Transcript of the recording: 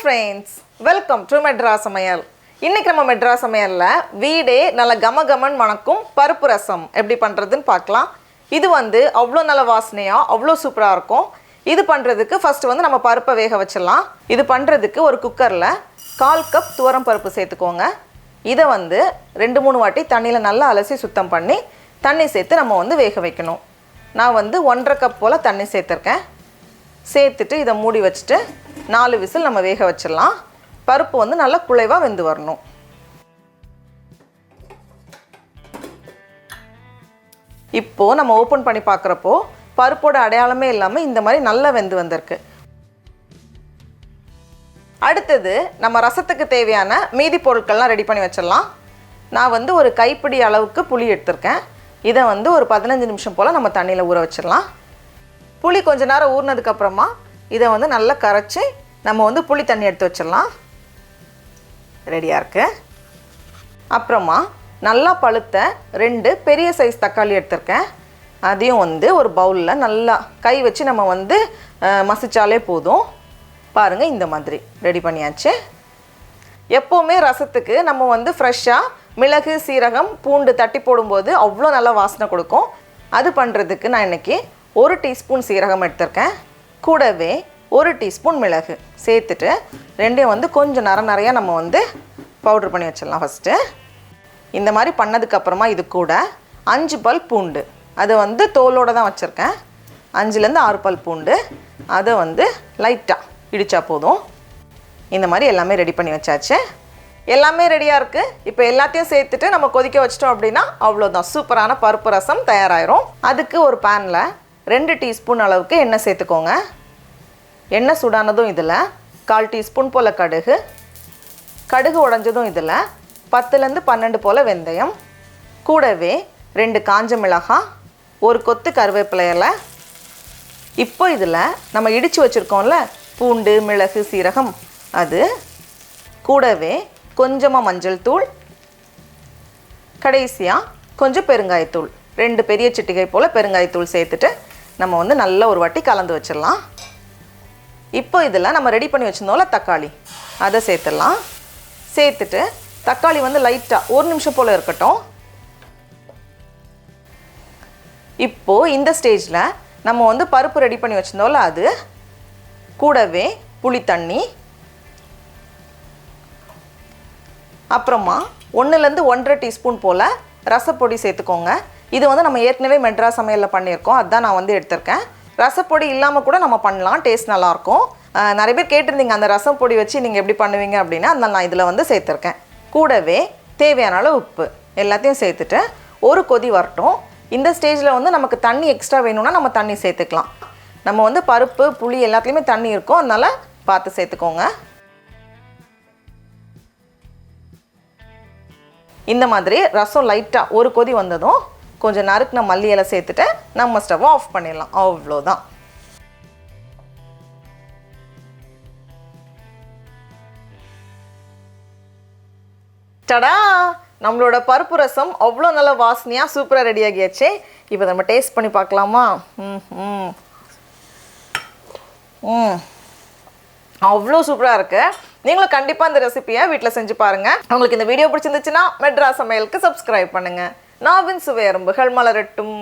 friends, welcome to Madras Samayal. இன்னைக்கு நம்ம Madras Samayalல வீடே நல்ல கமகமன் மணக்கும் பருப்பு ரசம் எப்படி பண்றதுன்னு பார்க்கலாம். இது அவ்ளோ நல்ல வாசனையா அவ்ளோ சூப்பரா இருக்கும். இது பண்றதுக்கு ஃபர்ஸ்ட் நம்ம பருப்பை வேக வச்சிடலாம். இது பண்றதுக்கு ஒரு குக்கர்ல 1/4 கப் துவரம் பருப்பு சேர்த்துக்கோங்க. இத 2-3 வாட்டி தண்ணில நல்லா அலசி சுத்தம் பண்ணி தண்ணி சேர்த்து நம்ம வேக வைக்கணும். நான் 1/2 கப் போல தண்ணி சேர்த்திருக்கேன். சேர்த்துட்டு இத மூடி வச்சிட்டு 4 விசில் நம்ம வேக வச்சிடலாம். பருப்பு நல்லா குழைவா வெந்து வரணும். இப்போ நம்ம ஓபன் பண்ணி பார்க்கறப்போ பருப்போட அடையாளமே இல்லாம இந்த மாதிரி நல்லா வெந்து வந்திருக்கு. அடுத்து நம்ம ரசத்துக்கு தேவையான மீதி பொருட்கள்லாம் ரெடி பண்ணி வச்சிடலாம். நான் ஒரு கைப்பிடி அளவுக்கு புளி எடுத்துர்க்கேன். இத ஒரு 15 நிமிஷம் போல நம்ம தண்ணில ஊற வச்சிடலாம். புளி கொஞ்ச நேரம் ஊறினதுக்கு அப்புறமா இத நல்லா கரைச்சி நம்ம புளி தண்ணி எடுத்து வச்சிடலாம். ரெடியா இருக்கு. அப்புறமா நல்லா பழுத்த 2 பெரிய சைஸ் தக்காளி எடுத்துர்க்கேன். அதையும் ஒரு பவுல்ல நல்லா கை வச்சு நம்ம மசிச்சாலே போதும். பாருங்க இந்த மாதிரி ரெடி பண்ணியாச்சு. எப்பவுமே ரசத்துக்கு நம்ம ஃப்ரெஷ்ஷா மிளகு, சீரகம், பூண்டு தட்டி போடும்போது அவ்வளோ நல்ல வாசனை கொடுக்கும். அது பண்றதுக்கு நான் இன்னைக்கு 1 டீஸ்பூன் சீரகம் எடுத்துர்க்கேன். கூடவே 1 டீஸ்பூன் மிளகு சேர்த்துட்டு ரெண்டையும் கொஞ்சம் நிறைய நம்ம பவுடர் பண்ணி வச்சிடலாம். ஃபர்ஸ்ட் இந்த மாதிரி பண்ணதுக்கு அப்புறமா இது கூட 5 பல் பூண்டு, அது தோலோட தான் வச்சிருக்கேன். 5லேருந்து 6 பல் பூண்டு, அதை லைட்டா இடிச்சா போதும். இந்த மாதிரி எல்லாமே ரெடி பண்ணி வச்சாச்சு. எல்லாமே ரெடியா இருக்கு. இப்போ எல்லாத்தையும் சேர்த்துட்டு நம்ம கொதிக்க வச்சிட்டோம் அப்படின்னா அவ்வளவுதான், சூப்பரான பருப்பு ரசம் தயாராயிரும். அதுக்கு ஒரு பேன்ல 2 டீஸ்பூன் அளவுக்கு எண்ணெய் சேர்த்துக்கோங்க. எண்ணெய் சூடானதும் இதில் 1/4 டீஸ்பூன் போல் கடுகு உடைஞ்சதும் இதில் 10லேருந்து 12 போல் வெந்தயம், கூடவே 2 காஞ்ச மிளகாய், 1 கொத்து கருவேப்பிலை இலை. இப்போ இதில் நம்ம இடித்து வச்சுருக்கோம்ல பூண்டு, மிளகு, சீரகம், அது கூடவே கொஞ்சமாக மஞ்சள் தூள், கடைசியாக கொஞ்சம் பெருங்காயத்தூள், 2 பெரிய சிட்டிகை போல் பெருங்காயத்தூள் சேர்த்துட்டு நம்ம நல்லா ஒரு வாட்டி கலந்து வச்சிடலாம். இப்போ இதில் நம்ம ரெடி பண்ணி வச்சிருந்தோம்ல தக்காளி, அதை சேர்த்துடலாம். சேர்த்துட்டு தக்காளி லைட்டாக 1 நிமிஷம் போல் இருக்கட்டும். இப்போது இந்த ஸ்டேஜில் நம்ம பருப்பு ரெடி பண்ணி வச்சிருந்தோம்ல அது, கூடவே புளி தண்ணி, அப்புறமா 1லேருந்து 1.5 டீஸ்பூன் போல் ரசப்பொடி சேர்த்துக்கோங்க. இது நம்ம ஏற்கனவே மெட்ராஸ் சமையலில் பண்ணியிருக்கோம், அதுதான் நான் எடுத்திருக்கேன். ரசப்பொடி இல்லாமல் கூட நம்ம பண்ணலாம், டேஸ்ட் நல்லாயிருக்கும். நிறைய பேர் கேட்டிருந்தீங்க அந்த ரசம் பொடி வச்சு நீங்கள் எப்படி பண்ணுவீங்க அப்படின்னா, அதனால் நான் இதில் சேர்த்துருக்கேன். கூடவே தேவையான அளவு உப்பு எல்லாத்தையும் சேர்த்துட்டு ஒரு கொதி வரட்டும். இந்த ஸ்டேஜில் நமக்கு தண்ணி எக்ஸ்ட்ரா வேணும்னா நம்ம தண்ணி சேர்த்துக்கலாம். நம்ம பருப்பு, புளி எல்லாத்துலேயுமே தண்ணி இருக்கும், அதனால் பார்த்து சேர்த்துக்கோங்க. இந்த மாதிரி ரசம் லைட்டாக ஒரு கொதி வந்ததும் கொஞ்சம் நறுக்குன மல்லி இலை சேர்த்துட்டு நம்ம ஸ்டவ் ஆஃப் பண்ணிடலாம். அவ்வளோதான். டடா, நம்மளோட பருப்பு ரசம் அவ்வளோ நல்ல வாசனையாக சூப்பராக ரெடி ஆகியாச்சு. இப்போ நம்ம டேஸ்ட் பண்ணி பார்க்கலாமா? அவ்வளோ சூப்பராக இருக்கு. நீங்களும் கண்டிப்பாக இந்த ரெசிபியை வீட்டில் செஞ்சு பாருங்கள். உங்களுக்கு இந்த வீடியோ பிடிச்சிருந்துச்சுன்னா மெட்ராஸ் சமையலுக்கு சப்ஸ்கிரைப் பண்ணுங்கள். நாவின் சுவையரும்புகள் மலரட்டும்.